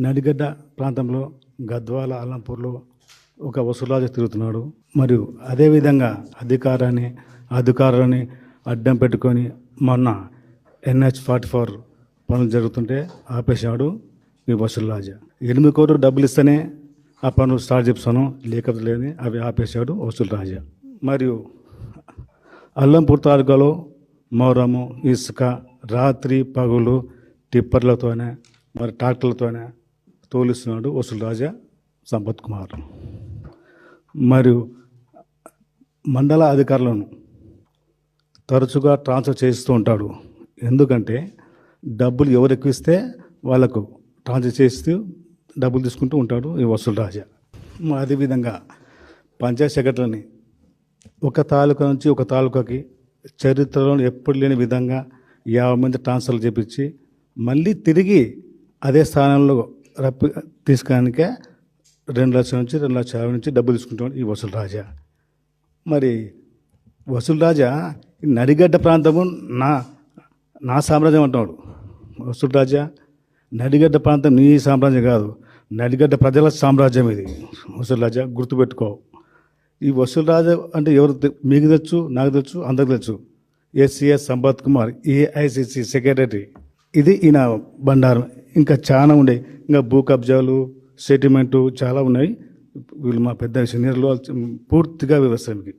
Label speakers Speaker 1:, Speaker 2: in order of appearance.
Speaker 1: నడిగడ్డ ప్రాంతంలో గద్వాల అల్లంపూర్లో ఒక వసూలాజు తిరుగుతున్నాడు. మరియు అదేవిధంగా అధికారాన్ని అడ్డం పెట్టుకొని మొన్న NH-44 పనులు జరుగుతుంటే ఆపేశాడు ఈ వసూలాజ. 8 కోట్లు డబ్బులు ఇస్తేనే ఆ పనులు స్టార్ట్ చేస్తాను, లేకపోతే లేని అవి ఆపేశాడు వసూలు రాజా. మరియు అల్లంపూర్ తాలూకాలో మౌరము ఇసుక రాత్రి పగులు టిప్పర్లతోనే మరి ట్రాక్టర్లతోనే తోలిస్తున్నాడు వసూలు రాజా సంపత్ కుమార్. మరియు మండల అధికారులను తరచుగా ట్రాన్స్ఫర్ చేస్తూ ఉంటాడు. ఎందుకంటే డబ్బులు ఎవరు ఎక్కువ ఇస్తే వాళ్ళకు ట్రాన్స్ఫర్ చేస్తూ డబ్బులు తీసుకుంటూ ఉంటాడు ఈ వసూలు రాజా. అదేవిధంగా పంచాయత్ సెక్రటరీని ఒక తాలూకా నుంచి ఒక తాలూకాకి చరిత్రలో ఎప్పుడు లేని విధంగా 50 మంది ట్రాన్స్ఫర్లు చేపించి మళ్ళీ తిరిగి అదే స్థానంలో తీసుకోడానికే 2 లక్షల నుంచి 2,50,000 నుంచి డబ్బులు తీసుకుంటాడు ఈ వసూలు రాజా. మరి వసూలు రాజా నడిగడ్డ ప్రాంతము నా సామ్రాజ్యం అంటున్నాడు. వసూలు రాజా నడిగడ్డ ప్రాంతం నీ సామ్రాజ్యం కాదు, నడిగడ్డ ప్రజల సామ్రాజ్యం ఇది. వసూలు రాజా గుర్తుపెట్టుకో. ఈ వసూలు రాజా అంటే ఎవరు మీకు తెలుసు, నాకు తెలుసు, అందరికి తెలుసు. SCS Sampath Kumar AICC secretary. ఇది ఈయన బండారం. ఇంకా చాలా ఉన్నాయి, ఇంకా భూ కబ్జాలు సెటిల్మెంటు చాలా ఉన్నాయి. వీళ్ళు మా పెద్ద సీనియర్లు పూర్తిగా వ్యవసాయానికి